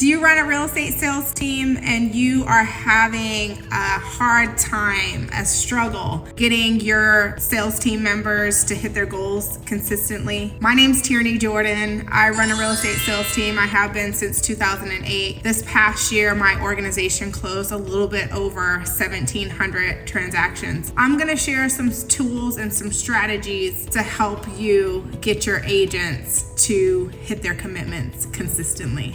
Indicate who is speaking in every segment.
Speaker 1: Do you run a real estate sales team and you are having a hard time, a struggle getting your sales team members to hit their goals consistently? My name's Tierney Jordan. I run a real estate sales team. I have been since 2008. This past year, my organization closed a little bit over 1,700 transactions. I'm gonna share some tools and some strategies to help you get your agents to hit their commitments consistently.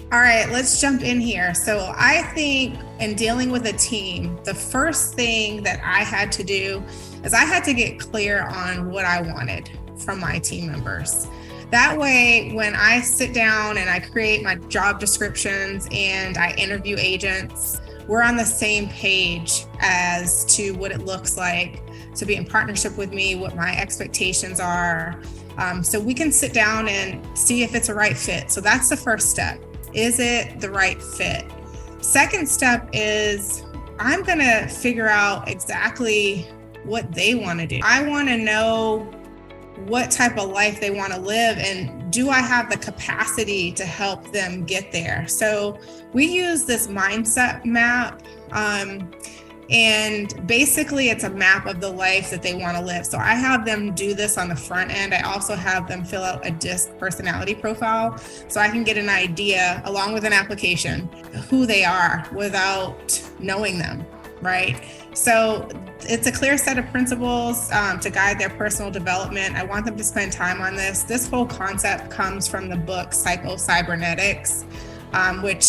Speaker 1: All right, let's jump in here. So I think in dealing with a team, the first thing that I had to do is I had to get clear on what I wanted from my team members. That way, when I sit down and I create my job descriptions and I interview agents, we're on the same page as to what it looks like to be in partnership with me, what my expectations are. So we can sit down and see if it's a right fit. So that's the first step. Is it the right fit? Second step is I'm going to figure out exactly what they want to do. I want to know what type of life they want to live, and do I have the capacity to help them get there? So we use this mindset map, and basically it's a map of the life that they want to live. So I have them do this on the front end. I also have them fill out a DISC personality profile so I can get an idea, along with an application, who they are without knowing them, right? So it's a clear set of principles to guide their personal development. I want them to spend time on this. This whole concept comes from the book Psycho-Cybernetics, which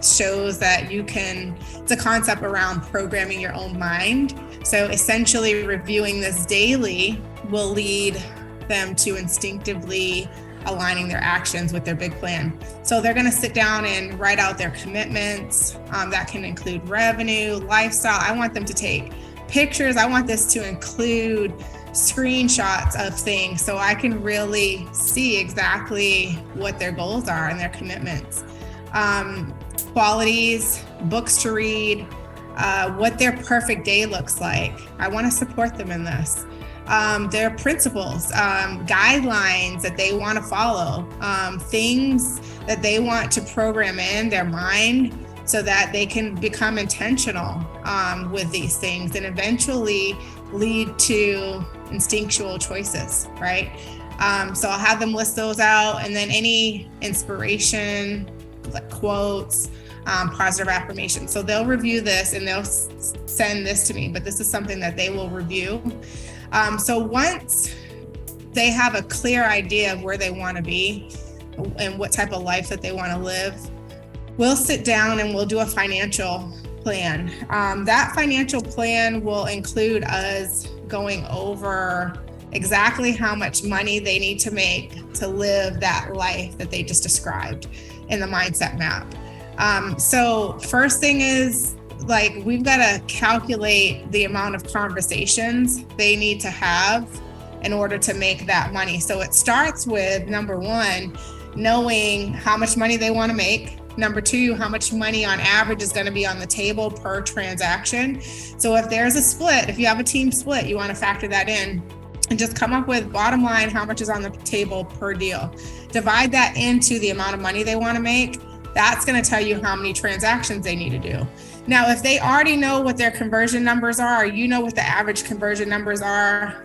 Speaker 1: shows that it's a concept around programming your own mind. So essentially reviewing this daily will lead them to instinctively aligning their actions with their big plan. So they're going to sit down and write out their commitments. That can include revenue, lifestyle. I want them to take pictures. I want this to include screenshots of things so I can really see exactly what their goals are and their commitments. Qualities, books to read, what their perfect day looks like. I want to support them in this. Their principles, guidelines that they want to follow, things that they want to program in their mind so that they can become intentional with these things and eventually lead to instinctual choices, right? So I'll have them list those out, and then any inspiration, like quotes, positive affirmation. So they'll review this and they'll send this to me, but this is something that they will review. So once they have a clear idea of where they want to be and what type of life that they want to live, we'll sit down and we'll do a financial plan. That financial plan will include us going over exactly how much money they need to make to live that life that they just described in the mindset map. So first thing is, we've got to calculate the amount of conversations they need to have in order to make that money. So it starts with, number one, knowing how much money they want to make. Number two, how much money on average is going to be on the table per transaction. So if there's a split, if you have a team split, you want to factor that in and just come up with bottom line, how much is on the table per deal. Divide that into the amount of money they want to make. That's going to tell you how many transactions they need to do. Now, if they already know what their conversion numbers are, or you know what the average conversion numbers are,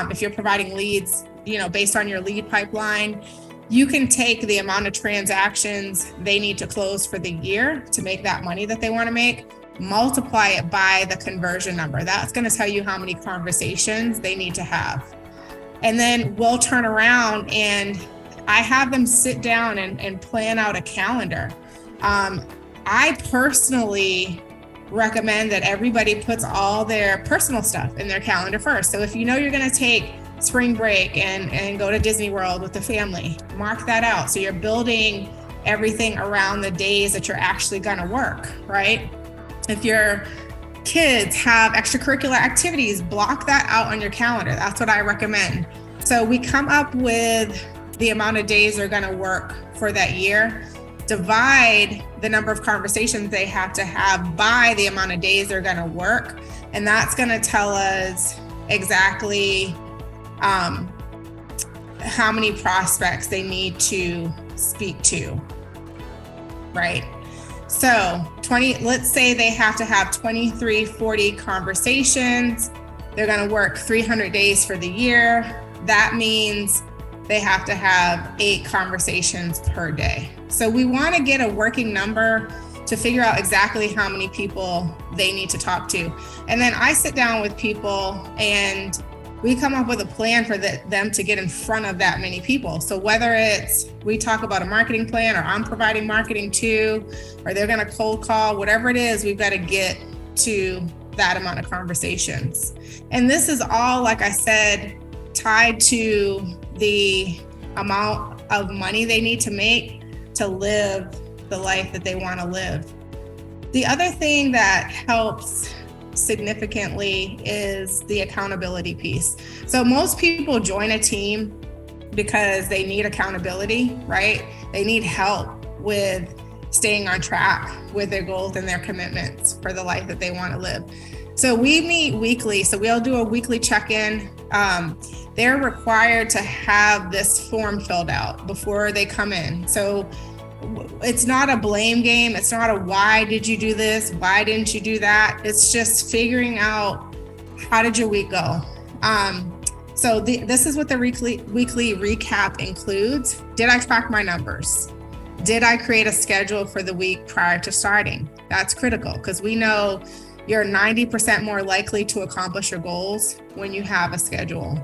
Speaker 1: if you're providing leads, based on your lead pipeline, you can take the amount of transactions they need to close for the year to make that money that they want to make, multiply it by the conversion number. That's going to tell you how many conversations they need to have. And then we'll turn around and I have them sit down and plan out a calendar. I personally recommend that everybody puts all their personal stuff in their calendar first. So if you know you're going to take spring break and go to Disney World with the family, mark that out. So you're building everything around the days that you're actually going to work, right? If your kids have extracurricular activities, block that out on your calendar. That's what I recommend. So we come up with the amount of days they're going to work for that year, divide the number of conversations they have to have by the amount of days they're going to work. And that's going to tell us exactly how many prospects they need to speak to. right? So let's say they have to have 23, 40 conversations. They're going to work 300 days for the year. That means they have to have 8 conversations per day. So we want to get a working number to figure out exactly how many people they need to talk to. And then I sit down with people and we come up with a plan for them to get in front of that many people. So whether it's we talk about a marketing plan, or I'm providing marketing to, or they're going to cold call, whatever it is, we've got to get to that amount of conversations. And this is all, like I said, tied to the amount of money they need to make to live the life that they want to live. The other thing that helps significantly is the accountability piece. So most people join a team because they need accountability, right? They need help with staying on track with their goals and their commitments for the life that they want to live. So we meet weekly. So we'll do a weekly check-in. They're required to have this form filled out before they come in. So it's not a blame game. It's not a why did you do this? Why didn't you do that? It's just figuring out, how did your week go? So this is what the weekly recap includes. Did I track my numbers? Did I create a schedule for the week prior to starting? That's critical because we know you're 90% more likely to accomplish your goals when you have a schedule.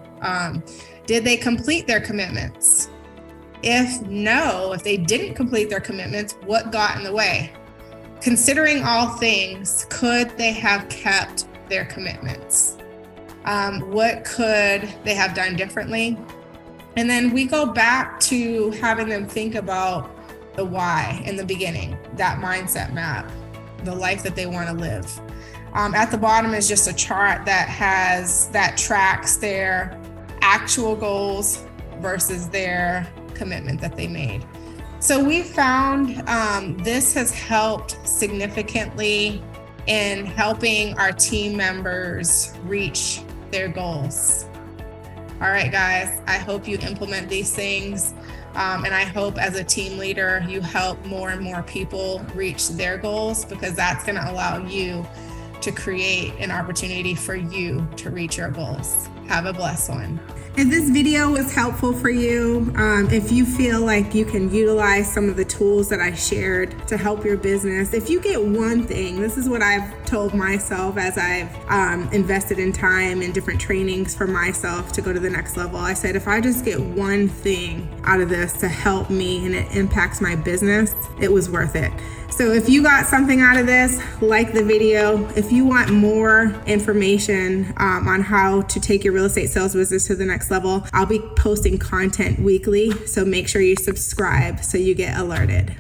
Speaker 1: Did they complete their commitments? If they didn't complete their commitments, what got in the way? Considering all things, could they have kept their commitments? What could they have done differently? And then we go back to having them think about the why in the beginning, that mindset map, the life that they want to live. At the bottom is just a chart that tracks their actual goals versus their commitment that they made. So we found this has helped significantly in helping our team members reach their goals. All right, guys, I hope you implement these things. And I hope as a team leader, you help more and more people reach their goals, because that's going to allow you to create an opportunity for you to reach your goals. Have a blessed one.
Speaker 2: If this video was helpful for you, if you feel like you can utilize some of the tools that I shared to help your business, if you get one thing, this is what I've told myself as I've invested in time and different trainings for myself to go to the next level. I said, if I just get one thing out of this to help me and it impacts my business, it was worth it. So if you got something out of this, like the video. If you want more information on how to take your real estate sales business to the next level, I'll be posting content weekly. So make sure you subscribe so you get alerted.